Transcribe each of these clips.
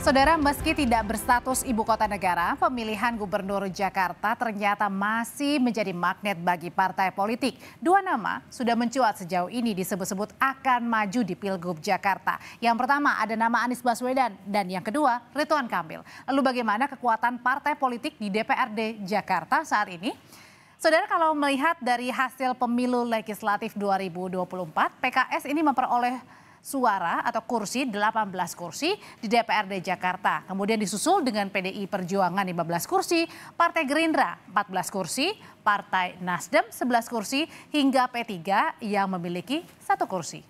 Saudara, meski tidak berstatus ibu kota negara, pemilihan gubernur Jakarta ternyata masih menjadi magnet bagi partai politik. Dua nama sudah mencuat sejauh ini disebut-sebut akan maju di Pilgub Jakarta. Yang pertama ada nama Anies Baswedan dan yang kedua Ridwan Kamil. Lalu bagaimana kekuatan partai politik di DPRD Jakarta saat ini? Saudara, kalau melihat dari hasil pemilu legislatif 2024, PKS ini memperoleh suara atau kursi 18 kursi di DPRD Jakarta. Kemudian disusul dengan PDI Perjuangan 15 kursi, Partai Gerindra 14 kursi, Partai Nasdem 11 kursi, hingga P3 yang memiliki 1 kursi.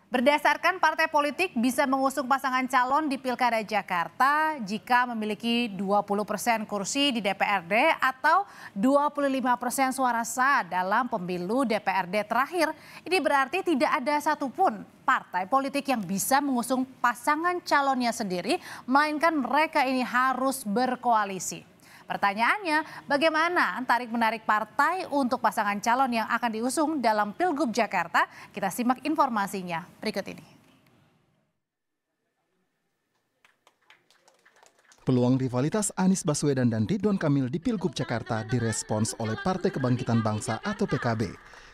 Berdasarkan partai politik bisa mengusung pasangan calon di Pilkada Jakarta jika memiliki 20% kursi di DPRD atau 25% suara sah dalam pemilu DPRD terakhir. Ini berarti tidak ada satupun partai politik yang bisa mengusung pasangan calonnya sendiri, melainkan mereka ini harus berkoalisi. Pertanyaannya, bagaimana tarik-menarik partai untuk pasangan calon yang akan diusung dalam Pilgub Jakarta? Kita simak informasinya berikut ini. Peluang rivalitas Anies Baswedan dan Ridwan Kamil di Pilgub Jakarta direspons oleh Partai Kebangkitan Bangsa atau PKB.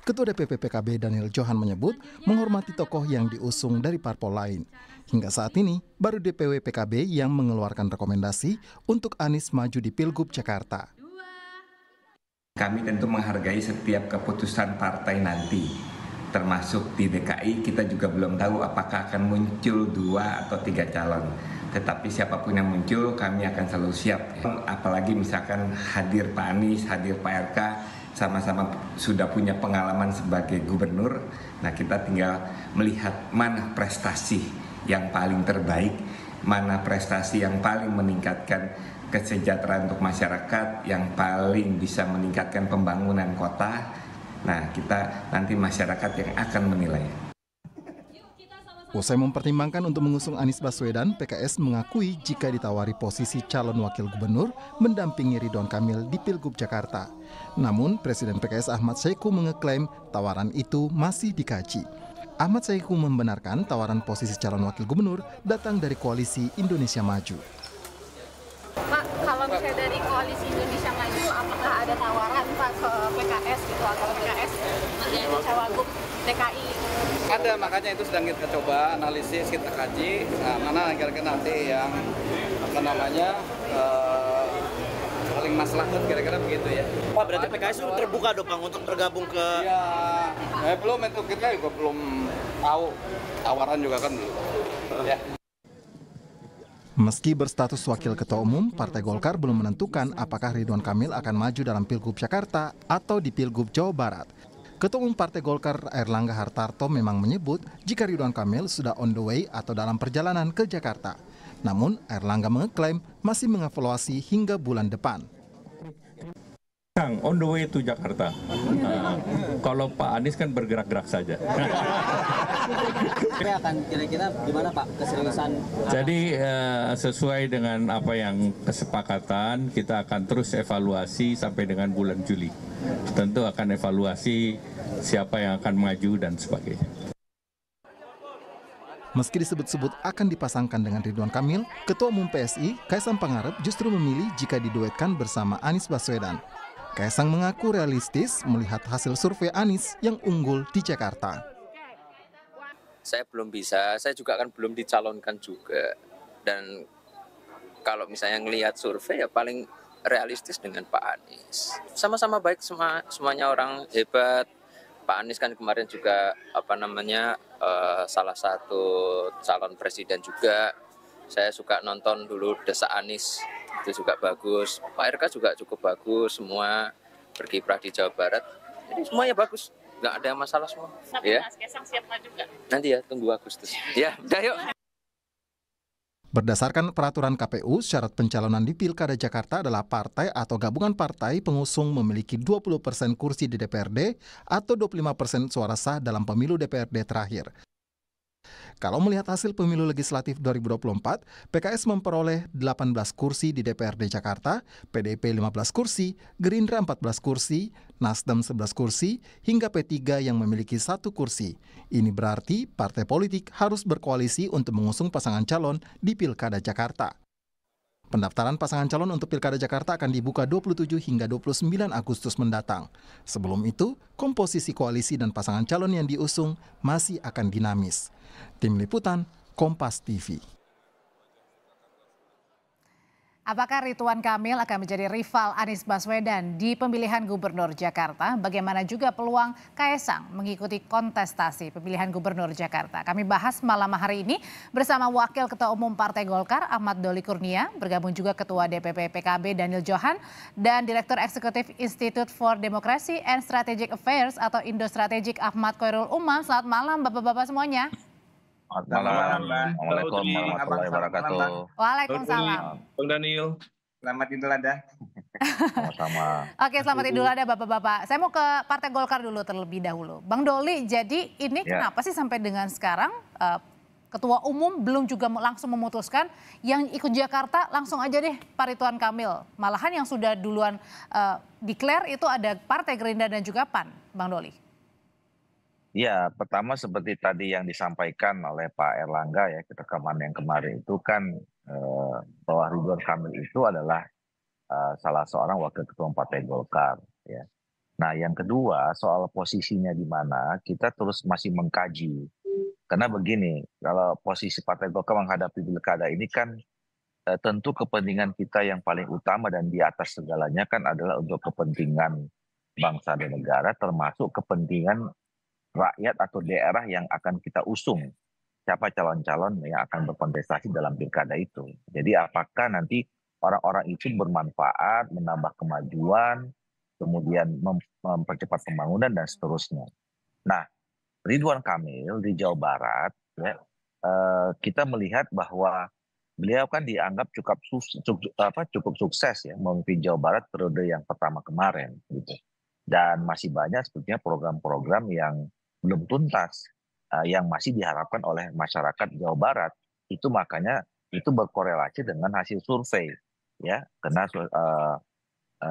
Ketua DPP PKB Daniel Johan menyebut menghormati tokoh yang diusung dari parpol lain. Hingga saat ini, baru DPW PKB yang mengeluarkan rekomendasi untuk Anies maju di Pilgub Jakarta. Kami tentu menghargai setiap keputusan partai nanti, termasuk di DKI kita juga belum tahu apakah akan muncul 2 atau 3 calon. Tetapi siapapun yang muncul kami akan selalu siap. Apalagi misalkan hadir Pak Anies, hadir Pak RK, sama-sama sudah punya pengalaman sebagai gubernur. Nah, kita tinggal melihat mana prestasi yang paling terbaik, mana prestasi yang paling meningkatkan kesejahteraan untuk masyarakat, yang paling bisa meningkatkan pembangunan kota. Nah, kita nanti masyarakat yang akan menilai. Usai mempertimbangkan untuk mengusung Anies Baswedan, PKS mengakui jika ditawari posisi calon wakil gubernur mendampingi Ridwan Kamil di Pilgub Jakarta. Namun, Presiden PKS Ahmad Saiku mengeklaim tawaran itu masih dikaji. Ahmad Saiku membenarkan tawaran posisi calon wakil gubernur datang dari Koalisi Indonesia Maju. Pak, kalau misalnya dari Koalisi Indonesia Maju, apakah ada tawaran Pak ke PKS gitu atau PKS menjadi cawagup DKI? Ada, makanya itu sedang kita coba analisis, kita kaji mana kira-kira nanti yang paling maslahat kira-kira begitu ya. Pak, berarti PKS itu terbuka dong Bang untuk bergabung ke... Ya, belum, itu kita juga belum tahu, tawaran juga kan belum. Ya. Meski berstatus wakil ketua umum, Partai Golkar belum menentukan apakah Ridwan Kamil akan maju dalam Pilgub Jakarta atau di Pilgub Jawa Barat. Ketua umum Partai Golkar Airlangga Hartarto memang menyebut jika Ridwan Kamil sudah on the way atau dalam perjalanan ke Jakarta. Namun, Airlangga mengeklaim masih mengevaluasi hingga bulan depan. Kang, on the way to Jakarta. Kalau Pak Anies kan bergerak-gerak saja. Tapi akan kira-kira gimana Pak keseriusan? Jadi sesuai dengan apa yang kesepakatan, kita akan terus evaluasi sampai dengan bulan Juli. Tentu akan evaluasi siapa yang akan maju dan sebagainya. Meski disebut-sebut akan dipasangkan dengan Ridwan Kamil, Ketua Umum PSI, Kaisang Pangarep justru memilih jika diduetkan bersama Anies Baswedan. Kaisang mengaku realistis melihat hasil survei Anies yang unggul di Jakarta. Saya belum bisa, saya juga kan belum dicalonkan juga. Dan kalau misalnya ngelihat survei ya paling realistis dengan Pak Anies. Sama-sama baik, semuanya orang hebat. Pak Anies kan kemarin juga salah satu calon presiden juga. Saya suka nonton dulu Desa Anies, itu juga bagus. Pak RK juga cukup bagus, semua berkiprah di Jawa Barat. Jadi semuanya bagus, nggak ada masalah semua. Tapi ya. Mas Kaisang siap maju nggak? Nanti ya, tunggu Agustus. Ya, udah yuk. Berdasarkan peraturan KPU, syarat pencalonan di Pilkada Jakarta adalah partai atau gabungan partai pengusung memiliki 20% kursi di DPRD atau 25% suara sah dalam pemilu DPRD terakhir. Kalau melihat hasil pemilu legislatif 2024, PKS memperoleh 18 kursi di DPRD Jakarta, PDIP 15 kursi, Gerindra 14 kursi, Nasdem 11 kursi, hingga P3 yang memiliki 1 kursi. Ini berarti partai politik harus berkoalisi untuk mengusung pasangan calon di Pilkada Jakarta. Pendaftaran pasangan calon untuk Pilkada Jakarta akan dibuka 27 hingga 29 Agustus mendatang. Sebelum itu, komposisi koalisi dan pasangan calon yang diusung masih akan dinamis. Tim Liputan, Kompas TV. Apakah Ridwan Kamil akan menjadi rival Anies Baswedan di pemilihan Gubernur Jakarta? Bagaimana juga peluang Kaesang mengikuti kontestasi pemilihan Gubernur Jakarta? Kami bahas malam hari ini bersama Wakil Ketua Umum Partai Golkar Ahmad Doli Kurnia, bergabung juga Ketua DPP PKB Daniel Johan, dan Direktur Eksekutif Institute for Democracy and Strategic Affairs atau Indo Strategik Ahmad Khairul Umam. Selamat malam Bapak-bapak semuanya. Selamat malam, Assalamualaikum warahmatullahi wabarakatuh. Waalaikumsalam. Bang Daniel. Selamat Idul Adha. Sama-sama. Oke, selamat Idul Adha Bapak-bapak. Saya mau ke Partai Golkar dulu terlebih dahulu. Bang Doli, jadi ini kenapa sih sampai dengan sekarang Ketua Umum belum juga langsung memutuskan yang ikut Jakarta langsung aja deh Pak Ridwan Kamil. Malahan yang sudah duluan declare itu ada Partai Gerindra dan juga PAN, Bang Doli. Ya, pertama seperti tadi yang disampaikan oleh Pak Erlangga ya, rekaman yang kemarin itu kan bahwa Ridwan Kamil itu adalah salah seorang wakil ketua Partai Golkar ya. Nah, yang kedua soal posisinya di mana kita terus masih mengkaji. Karena begini, kalau posisi Partai Golkar menghadapi pilkada ini kan tentu kepentingan kita yang paling utama dan di atas segalanya kan adalah untuk kepentingan bangsa dan negara, termasuk kepentingan rakyat atau daerah yang akan kita usung, siapa calon-calon yang akan berkontestasi dalam pilkada itu. Jadi apakah nanti orang-orang itu bermanfaat, menambah kemajuan, kemudian mempercepat pembangunan dan seterusnya. Nah, Ridwan Kamil di Jawa Barat, ya, kita melihat bahwa beliau kan dianggap cukup sukses ya memimpin Jawa Barat periode yang pertama kemarin, gitu. Dan masih banyak sebetulnya program-program yang belum tuntas yang masih diharapkan oleh masyarakat Jawa Barat. Itu makanya itu berkorelasi dengan hasil survei ya, karena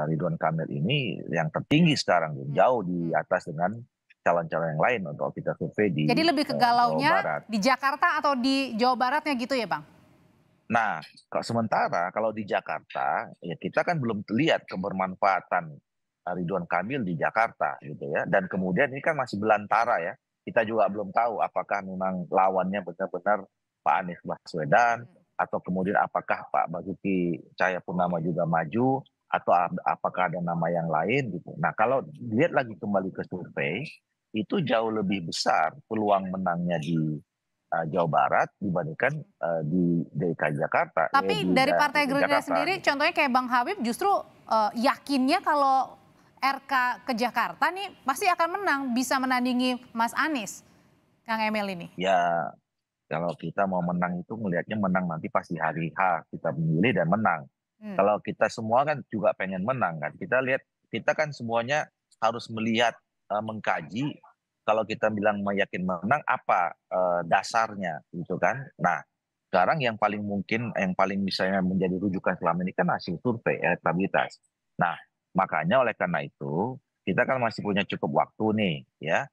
Ridwan Kamil ini yang tertinggi sekarang jauh di atas dengan calon-calon yang lain untuk kita survei di Jadi lebih ke galaunya di Jakarta atau di Jawa Baratnya gitu ya Bang? Nah, sementara kalau di Jakarta ya kita kan belum lihat kebermanfaatan Ridwan Kamil di Jakarta gitu ya, dan kemudian ini kan masih belantara ya, kita juga belum tahu apakah memang lawannya benar-benar Pak Anies Baswedan atau kemudian apakah Pak Basuki Cahayapurnama juga maju atau apakah ada nama yang lain gitu. Nah, kalau lihat lagi kembali ke survei itu jauh lebih besar peluang menangnya di Jawa Barat dibandingkan di DKI Jakarta. Tapi dari Partai Gerindra sendiri, contohnya kayak Bang Habib justru yakinnya kalau RK ke Jakarta nih pasti akan menang, bisa menandingi Mas Anies, Kang Emil ini. Ya, kalau kita mau menang itu melihatnya menang nanti pasti hari H kita memilih dan menang. Kalau kita semua kan juga pengen menang kan. Kita lihat, kita kan semuanya harus melihat, mengkaji. Kalau kita bilang meyakin menang apa dasarnya gitu kan. Nah, sekarang yang paling mungkin, yang paling misalnya menjadi rujukan selama ini kan hasil survei elektabilitas. Nah, makanya oleh karena itu kita kan masih punya cukup waktu nih ya,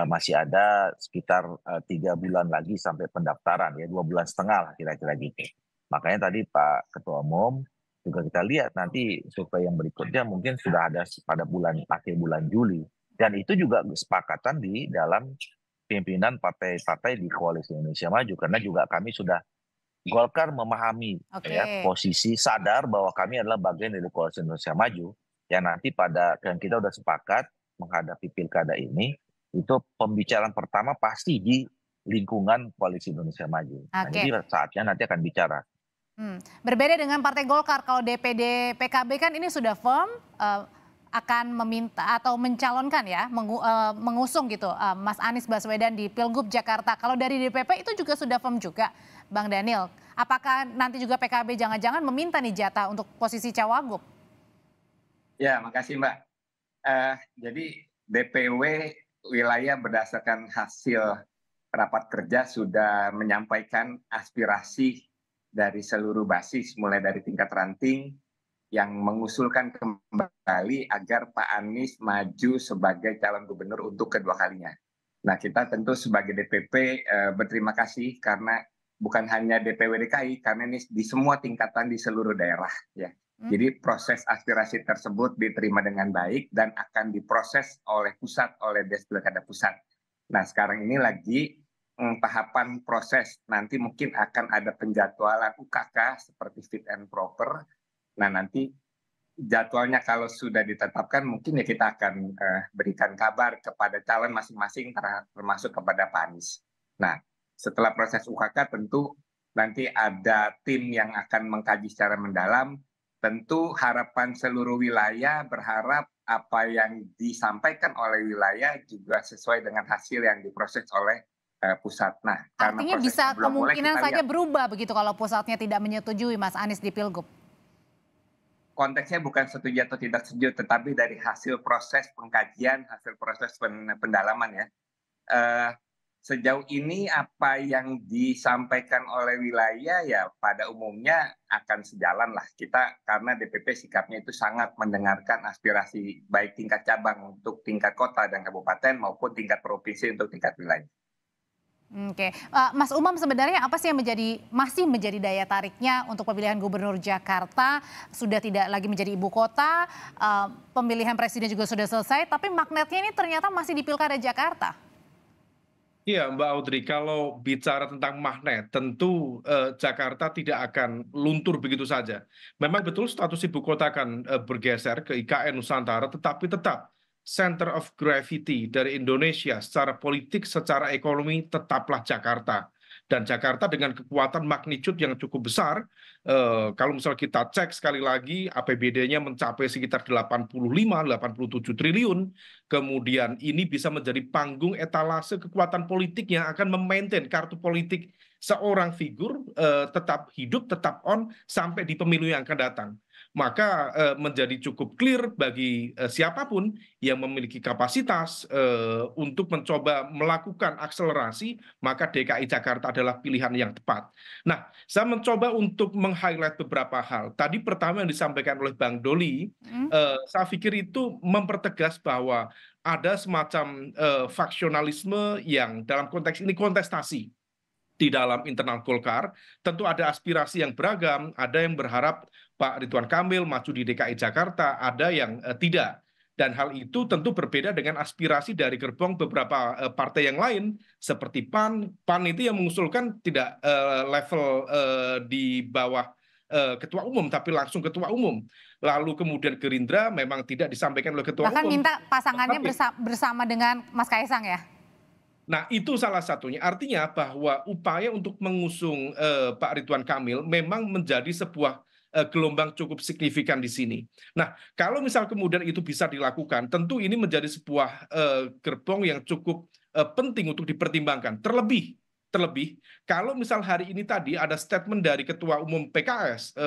masih ada sekitar 3 bulan lagi sampai pendaftaran ya, 2,5 bulan lah kira-kira gitu. Makanya tadi Pak Ketua Umum juga kita lihat nanti survei yang berikutnya mungkin sudah ada pada akhir bulan Juli, dan itu juga kesepakatan di dalam pimpinan partai-partai di Koalisi Indonesia Maju, karena juga kami sudah Golkar memahami ya, posisi sadar bahwa kami adalah bagian dari Koalisi Indonesia Maju. Ya nanti dan kita udah sepakat menghadapi pilkada ini, itu pembicaraan pertama pasti di lingkungan Koalisi Indonesia Maju. Nah, jadi saatnya nanti akan bicara. Berbeda dengan Partai Golkar, kalau DPD PKB kan ini sudah firm akan meminta atau mencalonkan ya, mengusung gitu Mas Anies Baswedan di Pilgub Jakarta. Kalau dari DPP itu juga sudah firm juga, Bang Daniel. Apakah nanti juga PKB jangan-jangan meminta nih jatah untuk posisi Cawagup? Ya, makasih Mbak. Jadi DPW wilayah berdasarkan hasil rapat kerja sudah menyampaikan aspirasi dari seluruh basis, mulai dari tingkat ranting, yang mengusulkan kembali agar Pak Anies maju sebagai calon gubernur untuk kedua kalinya. Nah, kita tentu sebagai DPP berterima kasih karena bukan hanya DPW DKI, karena ini di semua tingkatan di seluruh daerah, ya. Jadi proses aspirasi tersebut diterima dengan baik dan akan diproses oleh pusat, oleh Des Pilkada Pusat. Nah, sekarang ini lagi tahapan proses. Nanti mungkin akan ada penjadwalan UKK seperti fit and proper. Nah, nanti jadwalnya kalau sudah ditetapkan, mungkin ya kita akan berikan kabar kepada calon masing-masing, termasuk kepada Pak Anies. Nah, setelah proses UKK tentu nanti ada tim yang akan mengkaji secara mendalam. Tentu harapan seluruh wilayah berharap apa yang disampaikan oleh wilayah juga sesuai dengan hasil yang diproses oleh pusat. Nah, artinya bisa kemungkinan saja berubah begitu kalau pusatnya tidak menyetujui Mas Anies di Pilgub. Konteksnya bukan setuju atau tidak setuju, tetapi dari hasil proses pengkajian, hasil proses pendalaman ya. Sejauh ini apa yang disampaikan oleh wilayah ya pada umumnya akan sejalan lah. Kita karena DPP sikapnya itu sangat mendengarkan aspirasi baik tingkat cabang untuk tingkat kota dan kabupaten maupun tingkat provinsi untuk tingkat wilayah. Oke, Mas Umam sebenarnya apa sih yang masih menjadi daya tariknya untuk pemilihan gubernur Jakarta? Sudah tidak lagi menjadi ibu kota, pemilihan presiden juga sudah selesai, tapi magnetnya ini ternyata masih di Pilkada Jakarta. Iya Mbak Audrey, kalau bicara tentang magnet, tentu Jakarta tidak akan luntur begitu saja. Memang betul status ibu kota akan bergeser ke IKN Nusantara, tetapi tetap center of gravity dari Indonesia secara politik, secara ekonomi tetaplah Jakarta. Dan Jakarta dengan kekuatan magnitude yang cukup besar, kalau misal kita cek sekali lagi APBD-nya mencapai sekitar 85-87 triliun, kemudian ini bisa menjadi panggung etalase kekuatan politik yang akan memaintain kartu politik seorang figur tetap hidup, tetap on sampai di pemilu yang akan datang. Maka menjadi cukup clear bagi siapapun yang memiliki kapasitas untuk mencoba melakukan akselerasi, maka DKI Jakarta adalah pilihan yang tepat. Nah, saya mencoba untuk meng-highlight beberapa hal. Tadi pertama yang disampaikan oleh Bang Doli, saya pikir itu mempertegas bahwa ada semacam faksionalisme yang dalam konteks ini kontestasi. Di dalam internal Golkar, tentu ada aspirasi yang beragam, ada yang berharap Pak Ridwan Kamil maju di DKI Jakarta, ada yang tidak. Dan hal itu tentu berbeda dengan aspirasi dari gerbong beberapa partai yang lain, seperti PAN. PAN itu yang mengusulkan tidak level di bawah ketua umum, tapi langsung ketua umum. Lalu kemudian Gerindra memang tidak disampaikan oleh ketua umum. Bahkan minta pasangannya bersama dengan Mas Kaisang ya? Nah, itu salah satunya. Artinya bahwa upaya untuk mengusung Pak Ridwan Kamil memang menjadi sebuah gelombang cukup signifikan di sini. Nah, kalau misal kemudian itu bisa dilakukan, tentu ini menjadi sebuah gerbong yang cukup penting untuk dipertimbangkan. Terlebih, kalau misal hari ini tadi ada statement dari Ketua Umum PKS,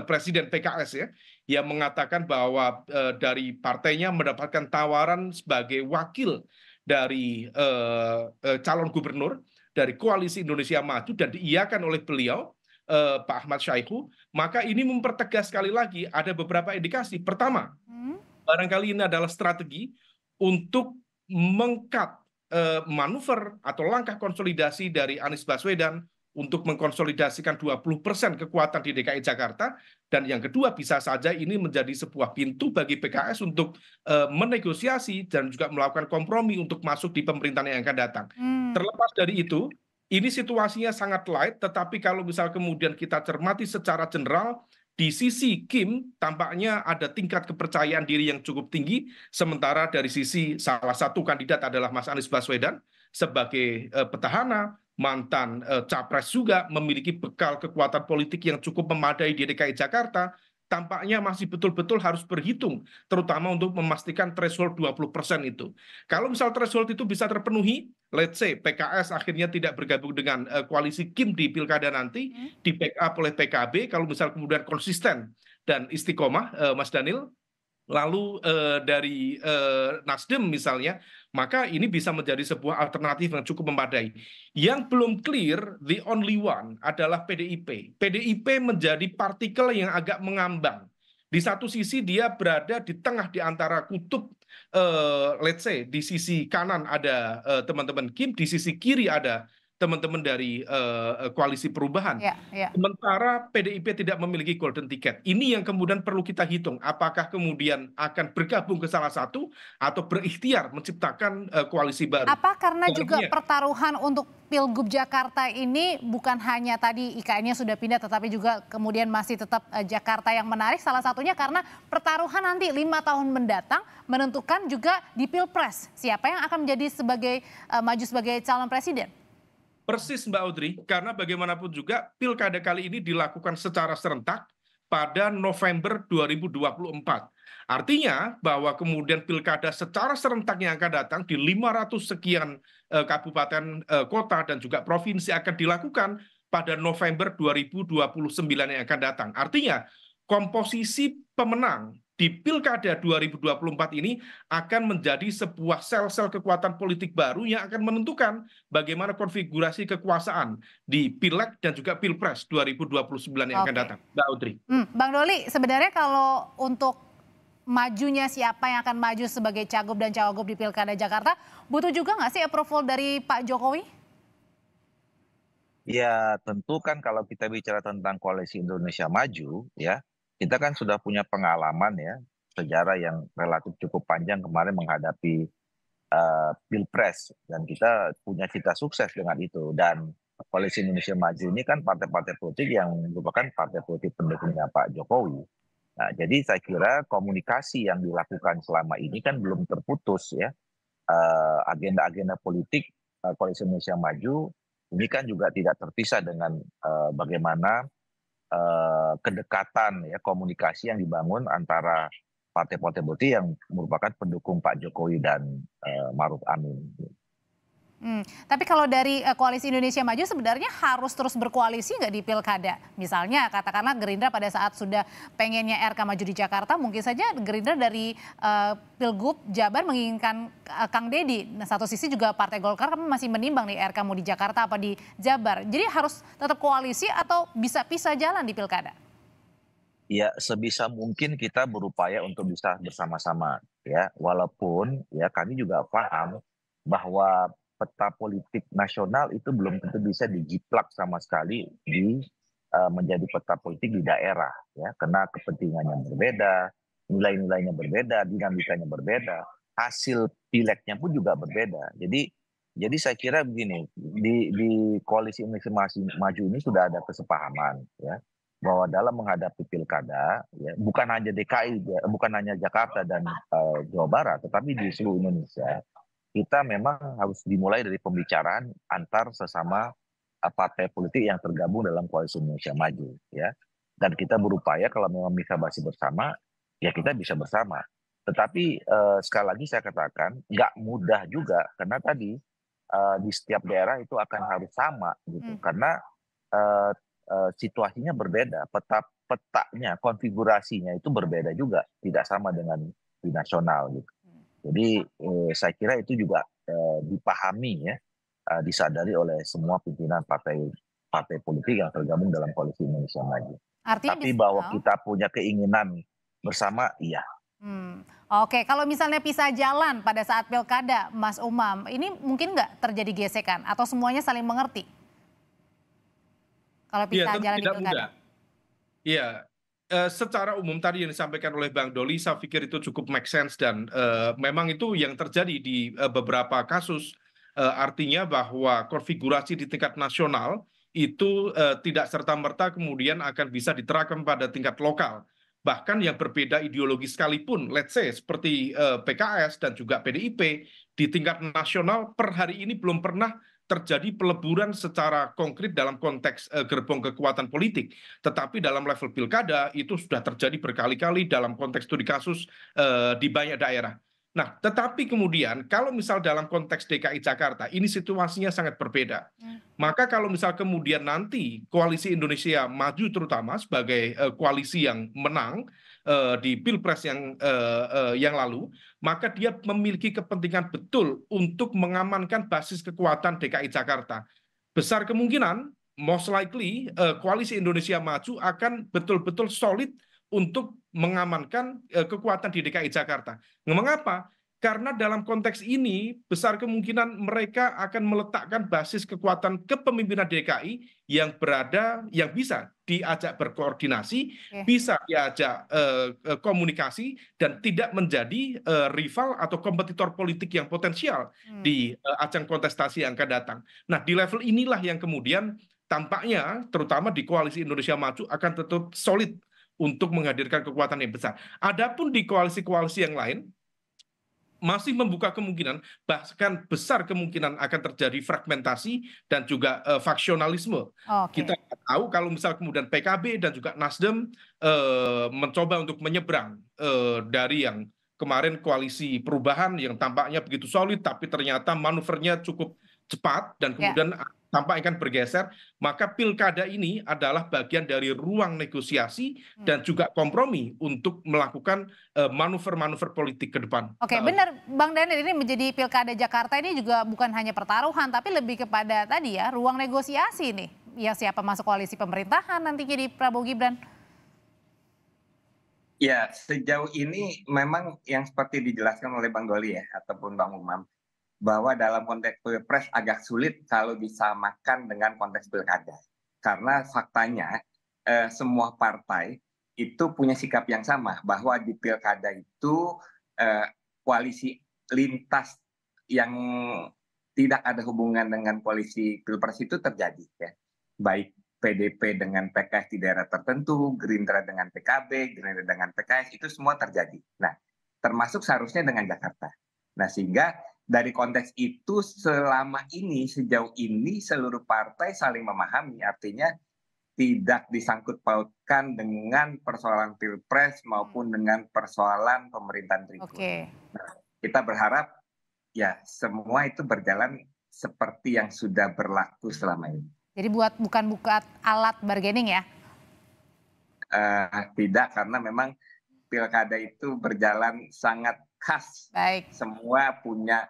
Presiden PKS ya, yang mengatakan bahwa dari partainya mendapatkan tawaran sebagai wakil dari calon gubernur dari Koalisi Indonesia Maju dan diiyakan oleh beliau, Pak Ahmad Syaiqo, maka ini mempertegas sekali lagi ada beberapa indikasi. Pertama, barangkali ini adalah strategi untuk mengkat manuver atau langkah konsolidasi dari Anies Baswedan untuk mengkonsolidasikan 20% kekuatan di DKI Jakarta. Dan yang kedua, bisa saja ini menjadi sebuah pintu bagi PKS untuk menegosiasi dan juga melakukan kompromi untuk masuk di pemerintahan yang akan datang. Terlepas dari itu, ini situasinya sangat light, tetapi kalau misal kemudian kita cermati secara general, di sisi Kim tampaknya ada tingkat kepercayaan diri yang cukup tinggi, sementara dari sisi salah satu kandidat adalah Mas Anies Baswedan sebagai petahana, mantan capres juga memiliki bekal kekuatan politik yang cukup memadai di DKI Jakarta, tampaknya masih betul-betul harus berhitung, terutama untuk memastikan threshold 20% itu. Kalau misal threshold itu bisa terpenuhi, let's say PKS akhirnya tidak bergabung dengan koalisi Kim di pilkada nanti, di backup oleh PKB, kalau misal kemudian konsisten dan istiqomah, Mas Daniel, lalu dari Nasdem misalnya maka ini bisa menjadi sebuah alternatif yang cukup memadai. Yang belum clear, the only one adalah PDIP. PDIP menjadi partikel yang agak mengambang. Di satu sisi dia berada di tengah di antara kutub, let's say di sisi kanan ada teman-teman Kim, di sisi kiri ada teman-teman dari koalisi perubahan. Sementara PDIP tidak memiliki golden ticket. Ini yang kemudian perlu kita hitung. Apakah kemudian akan bergabung ke salah satu atau berikhtiar menciptakan koalisi baru. Apa karena juga pertaruhan untuk Pilgub Jakarta ini bukan hanya tadi IKN-nya sudah pindah, tetapi juga kemudian masih tetap Jakarta yang menarik. Salah satunya karena pertaruhan nanti 5 tahun mendatang menentukan juga di Pilpres. Siapa yang akan menjadi maju sebagai calon presiden? Persis Mbak Audrey, karena bagaimanapun juga pilkada kali ini dilakukan secara serentak pada November 2024. Artinya bahwa kemudian pilkada secara serentak yang akan datang di 500 sekian kabupaten kota dan juga provinsi akan dilakukan pada November 2029 yang akan datang. Artinya komposisi pemenang di Pilkada 2024 ini akan menjadi sebuah sel-sel kekuatan politik baru yang akan menentukan bagaimana konfigurasi kekuasaan di Pileg dan juga Pilpres 2029 yang akan datang. Mbak Audrey. Bang Doli, sebenarnya kalau untuk majunya siapa yang akan maju sebagai cagup dan cawagup di Pilkada Jakarta, butuh juga nggak sih approval dari Pak Jokowi? Ya tentu kan kalau kita bicara tentang Koalisi Indonesia Maju, ya kita kan sudah punya pengalaman ya, sejarah yang relatif cukup panjang kemarin menghadapi Pilpres, dan kita punya cita sukses dengan itu. Dan Koalisi Indonesia Maju ini kan partai-partai politik yang merupakan partai politik pendukungnya Pak Jokowi. Nah, jadi saya kira komunikasi yang dilakukan selama ini kan belum terputus ya. Agenda-agenda politik Koalisi Indonesia Maju ini kan juga tidak terpisah dengan bagaimana kedekatan ya, komunikasi yang dibangun antara partai-partai politik yang merupakan pendukung Pak Jokowi dan Maruf Amin. Tapi kalau dari Koalisi Indonesia Maju sebenarnya harus terus berkoalisi nggak di Pilkada? Misalnya katakanlah Gerindra pada saat sudah pengennya RK maju di Jakarta, mungkin saja Gerindra dari Pilgub Jabar menginginkan Kang Deddy. Nah, satu sisi juga Partai Golkar kan masih menimbang nih RK mau di Jakarta apa di Jabar. Jadi harus tetap koalisi atau bisa pisah jalan di Pilkada? Ya sebisa mungkin kita berupaya untuk bisa bersama-sama ya, walaupun ya kami juga paham bahwa peta politik nasional itu belum tentu bisa dijiplak sama sekali di menjadi peta politik di daerah ya, karena kepentingannya berbeda, nilai-nilainya berbeda, dinamikanya berbeda, hasil pileknya pun juga berbeda. Jadi saya kira begini, di Koalisi Indonesia Maju ini sudah ada kesepahaman ya, bahwa dalam menghadapi pilkada ya, bukan hanya DKI, bukan hanya Jakarta dan Jawa Barat, tetapi di seluruh Indonesia kita memang harus dimulai dari pembicaraan antar sesama partai politik yang tergabung dalam Koalisi Indonesia Maju ya. Dan kita berupaya kalau memang bisa bahas bersama, ya kita bisa bersama. Tetapi sekali lagi saya katakan nggak mudah juga, karena tadi di setiap daerah itu akan harus sama gitu, karena situasinya berbeda, petanya, konfigurasinya itu berbeda juga, tidak sama dengan di nasional gitu. Jadi saya kira itu juga dipahami ya, disadari oleh semua pimpinan partai politik yang tergabung dalam Koalisi Indonesia Maju. Artinya tapi bahwa kita punya keinginan bersama, iya. Oke, kalau misalnya pisah jalan pada saat pilkada, Mas Umam, ini mungkin nggak terjadi gesekan atau semuanya saling mengerti? Kalau pisah jalan di pilkada. Iya. Secara umum tadi yang disampaikan oleh Bang Doli, saya pikir itu cukup make sense dan memang itu yang terjadi di beberapa kasus. Artinya bahwa konfigurasi di tingkat nasional itu tidak serta-merta kemudian akan bisa diterapkan pada tingkat lokal. Bahkan yang berbeda ideologi sekalipun, let's say seperti PKS dan juga PDIP, di tingkat nasional per hari ini belum pernah terjadi peleburan secara konkret dalam konteks gerbong kekuatan politik. Tetapi dalam level pilkada itu sudah terjadi berkali-kali dalam konteks studi kasus di banyak daerah. Nah, tetapi kemudian kalau misal dalam konteks DKI Jakarta, ini situasinya sangat berbeda. Maka kalau misal kemudian nanti Koalisi Indonesia Maju terutama sebagai koalisi yang menang di Pilpres yang lalu, maka dia memiliki kepentingan betul untuk mengamankan basis kekuatan DKI Jakarta. Besar kemungkinan, most likely, Koalisi Indonesia Maju akan betul-betul solid untuk mengamankan kekuatan di DKI Jakarta. Mengapa? Karena dalam konteks ini besar kemungkinan mereka akan meletakkan basis kekuatan kepemimpinan DKI yang bisa diajak berkoordinasi, bisa diajak komunikasi dan tidak menjadi rival atau kompetitor politik yang potensial di ajang kontestasi yang akan datang. Nah, di level inilah yang kemudian tampaknya terutama di Koalisi Indonesia Maju akan tetap solid untuk menghadirkan kekuatan yang besar. Adapun di koalisi-koalisi yang lain masih membuka kemungkinan, bahkan besar kemungkinan akan terjadi fragmentasi dan juga faksionalisme. Kita tahu kalau misal kemudian PKB dan juga Nasdem mencoba untuk menyeberang dari yang kemarin koalisi perubahan yang tampaknya begitu solid, tapi ternyata manuvernya cukup cepat dan kemudian tampaknya akan bergeser, maka pilkada ini adalah bagian dari ruang negosiasi dan juga kompromi untuk melakukan manuver-manuver politik ke depan. Oke, benar Bang Daniel, ini menjadi pilkada Jakarta ini juga bukan hanya pertaruhan, tapi lebih kepada tadi ya, ruang negosiasi nih. Ya siapa masuk koalisi pemerintahan nantinya di Prabowo Gibran? Ya, sejauh ini memang yang seperti dijelaskan oleh Bang Doli ya, ataupun Bang Umam, bahwa dalam konteks pilpres agak sulit kalau disamakan dengan konteks pilkada. Karena faktanya semua partai itu punya sikap yang sama, bahwa di pilkada itu koalisi lintas yang tidak ada hubungan dengan koalisi pilpres itu terjadi. Ya. Baik PDP dengan PKS di daerah tertentu, Gerindra dengan PKB, Gerindra dengan PKS, itu semua terjadi. Nah, termasuk seharusnya dengan Jakarta. Nah, sehingga dari konteks itu selama ini, sejauh ini seluruh partai saling memahami, artinya tidak disangkut pautkan dengan persoalan pilpres maupun dengan persoalan pemerintahan berikutnya. Nah, kita berharap ya semua itu berjalan seperti yang sudah berlaku selama ini. Jadi bukan alat bargaining ya? Tidak, karena memang pilkada itu berjalan sangat khas. Baik. Semua punya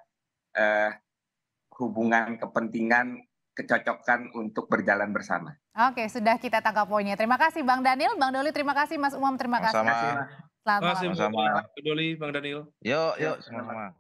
hubungan kepentingan, kecocokan untuk berjalan bersama. Oke, sudah kita tangkap poinnya. Terima kasih Bang Daniel, Bang Doli, terima kasih Mas Umam, terima kasih. Terima kasih Selamat malam. Bang Doli, Bang Daniel. Yuk, sama-sama.